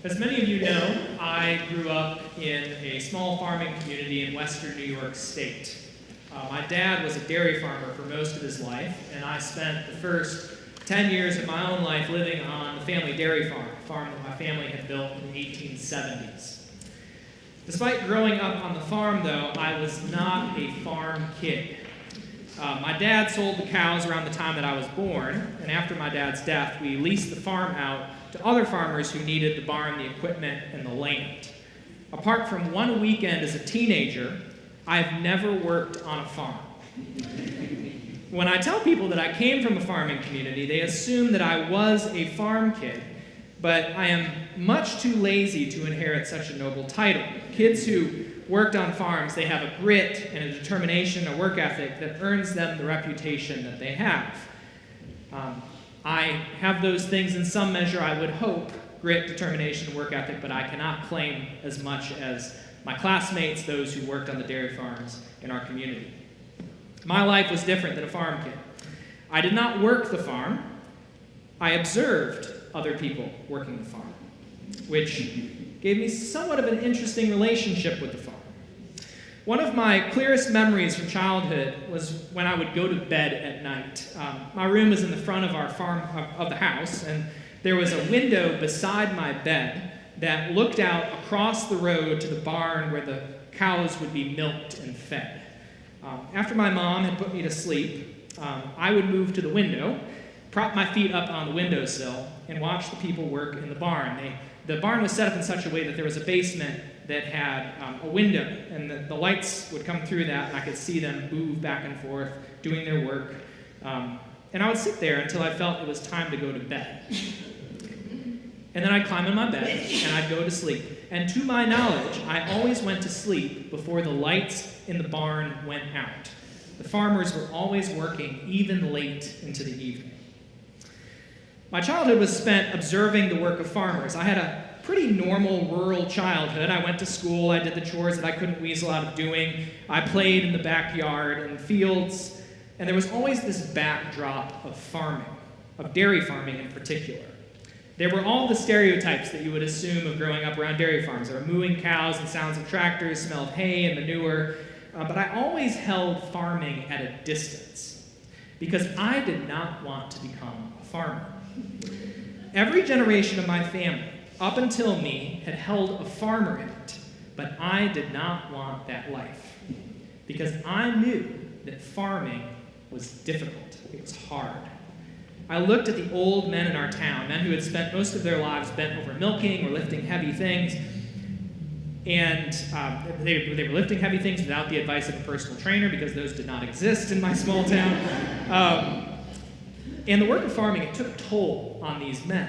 As many of you know, I grew up in a small farming community in western New York State. My dad was a dairy farmer for most of his life, and I spent the first 10 years of my own life living on the family dairy farm that my family had built in the 1870s. Despite growing up on the farm, though, I was not a farm kid. My dad sold the cows around the time that I was born, and after my dad's death, we leased the farm out to other farmers who needed the barn, the equipment, and the land. Apart from one weekend as a teenager, I've never worked on a farm. When I tell people that I came from a farming community, they assume that I was a farm kid, but I am much too lazy to inherit such a noble title. Kids who worked on farms, they have a grit and a determination, a work ethic that earns them the reputation that they have. I have those things in some measure, I would hope, grit, determination, work ethic, but I cannot claim as much as my classmates, those who worked on the dairy farms in our community. My life was different than a farm kid. I did not work the farm. I observed other people working the farm, which gave me somewhat of an interesting relationship with the farm. One of my clearest memories from childhood was when I would go to bed at night. My room was in the front of our of the house, and there was a window beside my bed that looked out across the road to the barn where the cows would be milked and fed. After my mom had put me to sleep, I would move to the window, prop my feet up on the windowsill, and watch the people work in the barn. The barn was set up in such a way that there was a basement that had a window, and the lights would come through that, and I could see them move back and forth, doing their work. And I would sit there until I felt it was time to go to bed. And then I'd climb in my bed, and I'd go to sleep. And to my knowledge, I always went to sleep before the lights in the barn went out. The farmers were always working, even late into the evening. My childhood was spent observing the work of farmers. I had a pretty normal rural childhood. I went to school, I did the chores that I couldn't weasel out of doing. I played in the backyard and fields, and there was always this backdrop of farming, of dairy farming in particular. There were all the stereotypes that you would assume of growing up around dairy farms. There were mooing cows and sounds of tractors, smell of hay and manure, but I always held farming at a distance because I did not want to become a farmer. Every generation of my family, up until me, had held a farmer in it, but I did not want that life because I knew that farming was difficult. It was hard. I looked at the old men in our town, men who had spent most of their lives bent over milking or lifting heavy things, and they were lifting heavy things without the advice of a personal trainer because those did not exist in my small town. And the work of farming, it took a toll on these men.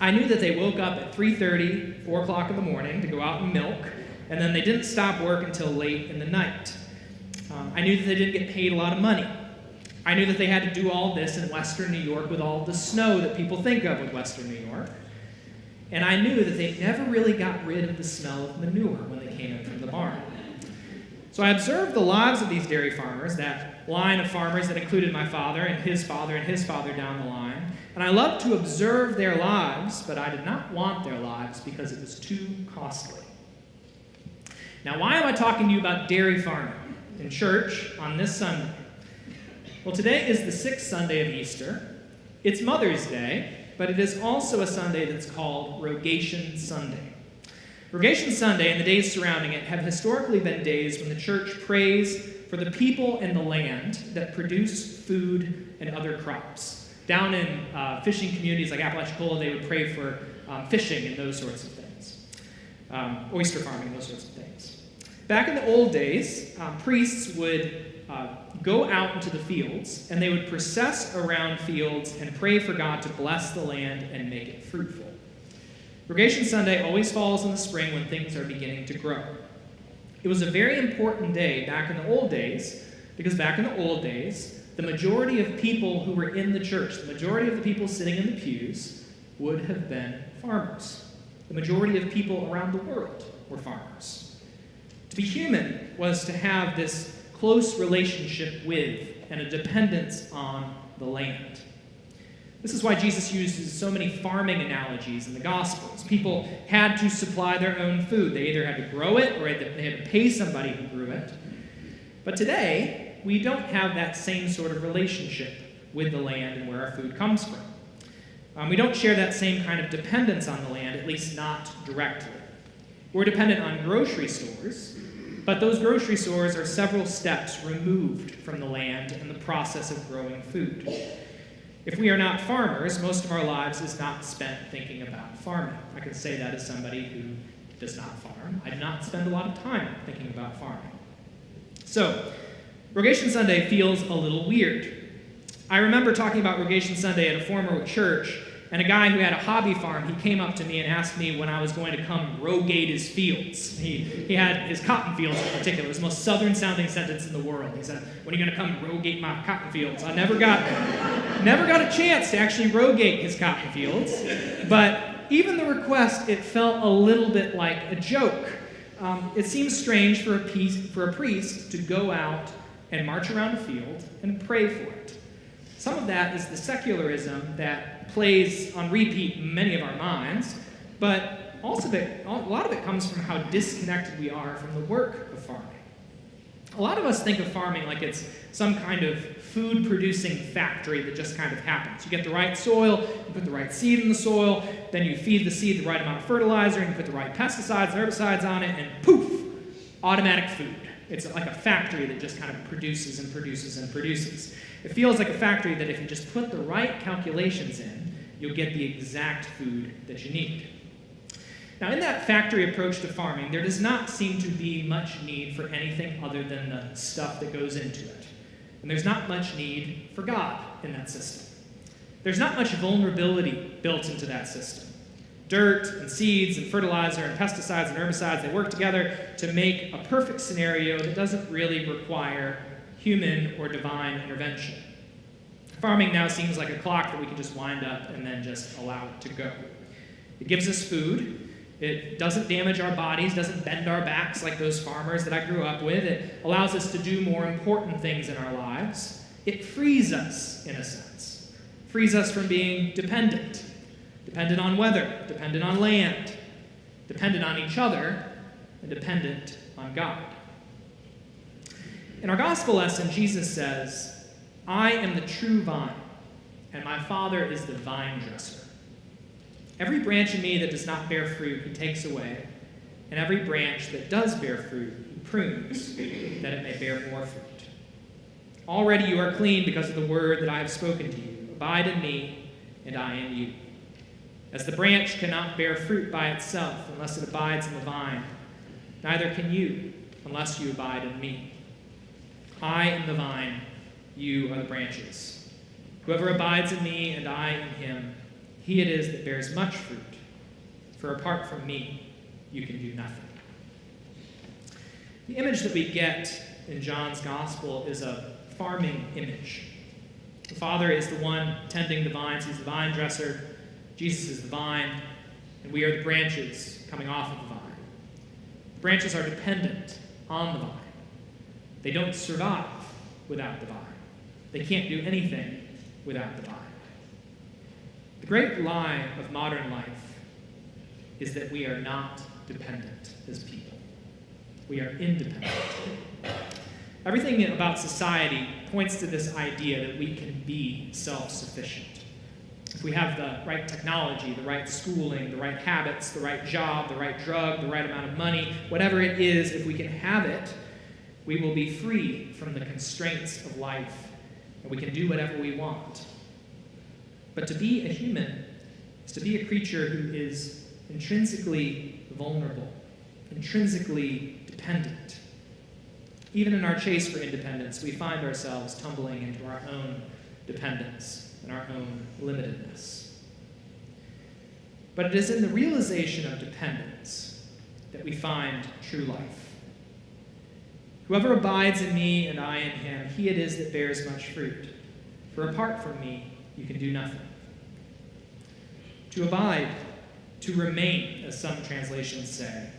I knew that they woke up at 3:30, 4 o'clock in the morning to go out and milk, and then they didn't stop work until late in the night. I knew that they didn't get paid a lot of money. I knew that they had to do all this in western New York with all the snow that people think of with western New York. And I knew that they never really got rid of the smell of manure when they came in from the barn. So I observed the lives of these dairy farmers, that line of farmers that included my father and his father and his father down the line. And I loved to observe their lives, but I did not want their lives because it was too costly. Now, why am I talking to you about dairy farming in church on this Sunday? Well, today is the sixth Sunday of Easter. It's Mother's Day, but it is also a Sunday that's called Rogation Sunday. Rogation Sunday and the days surrounding it have historically been days when the church prays for the people and the land that produce food and other crops. Down in fishing communities like Apalachicola, they would pray for fishing and those sorts of things. Oyster farming, those sorts of things. Back in the old days, priests would go out into the fields, and they would process around fields and pray for God to bless the land and make it fruitful. Rogation Sunday always falls in the spring when things are beginning to grow. It was a very important day back in the old days, because back in the old days, the majority of people who were in the church, the majority of the people sitting in the pews, would have been farmers. The majority of people around the world were farmers. To be human was to have this close relationship with and a dependence on the land. This is why Jesus uses so many farming analogies in the Gospels. People had to supply their own food. They either had to grow it or they had to pay somebody who grew it. But today, we don't have that same sort of relationship with the land and where our food comes from. We don't share that same kind of dependence on the land, at least not directly. We're dependent on grocery stores, but those grocery stores are several steps removed from the land and the process of growing food. If we are not farmers, most of our lives is not spent thinking about farming. I can say that as somebody who does not farm. I do not spend a lot of time thinking about farming. So, Rogation Sunday feels a little weird. I remember talking about Rogation Sunday at a former church, and a guy who had a hobby farm, he came up to me and asked me when I was going to come rogate his fields. He had his cotton fields in particular. It was the most southern sounding sentence in the world. He said, "When are you going to come rogate my cotton fields?" I never got a chance to actually rogate his cotton fields, but even the request, it felt a little bit like a joke. It seems strange for a priest to go out and march around a field and pray for it. Some of that is the secularism that plays on repeat in many of our minds, but also a lot of it comes from how disconnected we are from the work of farming. A lot of us think of farming like it's some kind of food-producing factory that just kind of happens. You get the right soil, you put the right seed in the soil, then you feed the seed the right amount of fertilizer, and you put the right pesticides and herbicides on it, and poof, automatic food. It's like a factory that just kind of produces and produces and produces. It feels like a factory that if you just put the right calculations in, you'll get the exact food that you need. Now, in that factory approach to farming, there does not seem to be much need for anything other than the stuff that goes into it. And there's not much need for God in that system. There's not much vulnerability built into that system. Dirt and seeds and fertilizer and pesticides and herbicides, they work together to make a perfect scenario that doesn't really require human or divine intervention. Farming now seems like a clock that we can just wind up and then just allow it to go. It gives us food. It doesn't damage our bodies, doesn't bend our backs like those farmers that I grew up with. It allows us to do more important things in our lives. It frees us, in a sense. Frees us from being dependent. Dependent on weather, dependent on land, dependent on each other, and dependent on God. In our gospel lesson, Jesus says, "I am the true vine, and my Father is the vine dresser. Every branch in me that does not bear fruit, he takes away, and every branch that does bear fruit, he prunes, that it may bear more fruit. Already you are clean because of the word that I have spoken to you. Abide in me, and I in you. As the branch cannot bear fruit by itself unless it abides in the vine, neither can you unless you abide in me. I am the vine, you are the branches. Whoever abides in me and I in him, he it is that bears much fruit. For apart from me, you can do nothing." The image that we get in John's gospel is a farming image. The Father is the one tending the vines. He's the vine dresser. Jesus is the vine, and we are the branches coming off of the vine. The branches are dependent on the vine. They don't survive without the vine. They can't do anything without the vine. The great lie of modern life is that we are not dependent as people. We are independent. Everything about society points to this idea that we can be self-sufficient. If we have the right technology, the right schooling, the right habits, the right job, the right drug, the right amount of money, whatever it is, if we can have it, we will be free from the constraints of life, and we can do whatever we want. But to be a human is to be a creature who is intrinsically vulnerable, intrinsically dependent. Even in our chase for independence, we find ourselves tumbling into our own dependence and our own limitedness. But it is in the realization of dependence that we find true life. Whoever abides in me and I in him, he it is that bears much fruit. For apart from me, you can do nothing. To abide, to remain, as some translations say.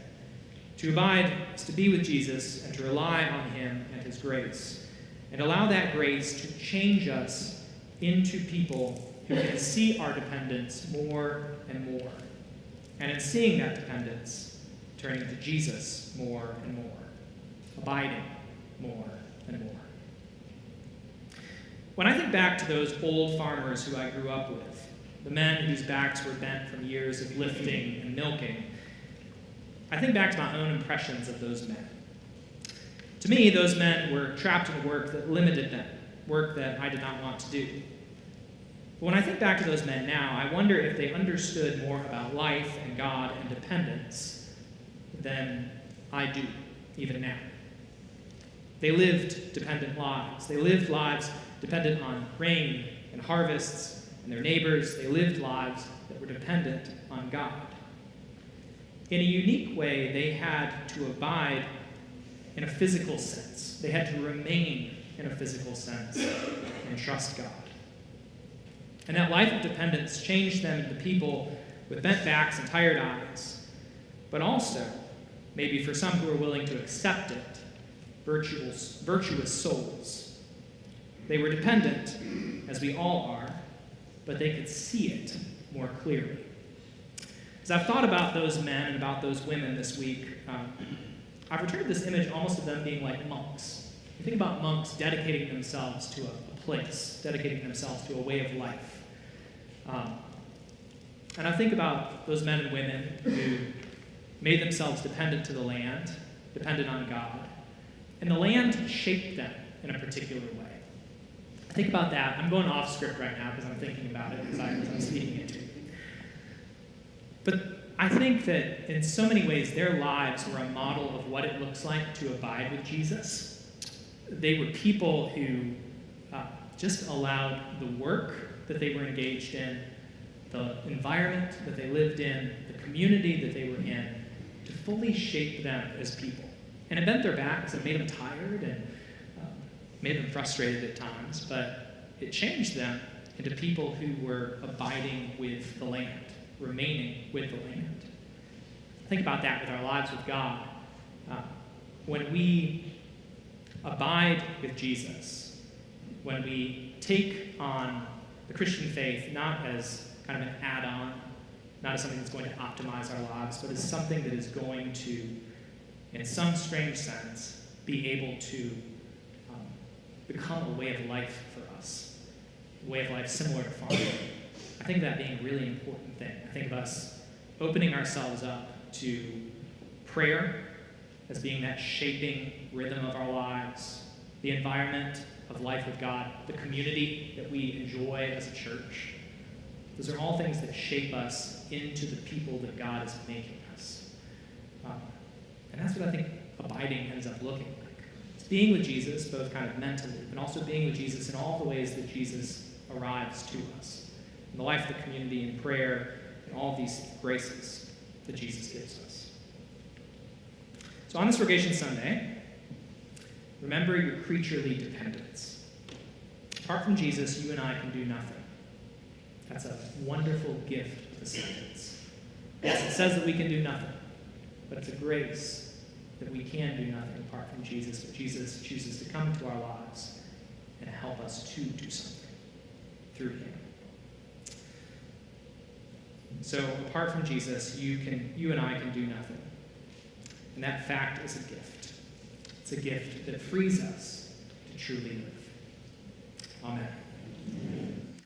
To abide is to be with Jesus and to rely on him and his grace, and allow that grace to change us into people who can see our dependence more and more. And in seeing that dependence, turning to Jesus more and more, abiding more and more. When I think back to those old farmers who I grew up with, the men whose backs were bent from years of lifting and milking, I think back to my own impressions of those men. To me, those men were trapped in work that limited them, work that I did not want to do. But when I think back to those men now, I wonder if they understood more about life and God and dependence than I do, even now. They lived dependent lives. They lived lives dependent on rain and harvests and their neighbors. They lived lives that were dependent on God. In a unique way, they had to abide in a physical sense. They had to remain in a physical sense and trust God. And that life of dependence changed them into people with bent backs and tired eyes, but also, maybe for some who are willing to accept it, virtuous souls. They were dependent, as we all are, but they could see it more clearly. As I've thought about those men and about those women this week, I've returned this image almost of them being like monks. You think about monks dedicating themselves to a place, dedicating themselves to a way of life. And I think about those men and women who made themselves dependent to the land, dependent on God, and the land shaped them in a particular way. I think about that. I'm going off script right now because I'm thinking about it as I'm speaking it to you. But I think that in so many ways their lives were a model of what it looks like to abide with Jesus. They were people who just allowed the work that they were engaged in, the environment that they lived in, the community that they were in, to fully shape them as people. And it bent their backs, it made them tired, and made them frustrated at times, but it changed them into people who were abiding with the land, remaining with the land. Think about that with our lives with God. When we abide with Jesus, when we take on the Christian faith not as kind of an add-on, not as something that's going to optimize our lives, but as something that is going to, in some strange sense, be able to become a way of life for us, a way of life similar to farming. I think of that being a really important thing. I think of us opening ourselves up to prayer as being that shaping rhythm of our lives, the environment of life with God, the community that we enjoy as a church. Those are all things that shape us into the people that God is making us. And that's what I think abiding ends up looking like. It's being with Jesus, both kind of mentally, but also being with Jesus in all the ways that Jesus arrives to us. In the life of the community, in prayer, and all of these graces that Jesus gives us. So on this Rogation Sunday, remember your creaturely dependence. Apart from Jesus, you and I can do nothing. That's a wonderful gift of the sentence. Yes, it says that we can do nothing, but it's a grace that we can do nothing apart from Jesus, but Jesus chooses to come into our lives and help us to do something through him. So apart from Jesus, you and I can do nothing. And that fact is a gift. It's a gift that frees us to truly live. Amen.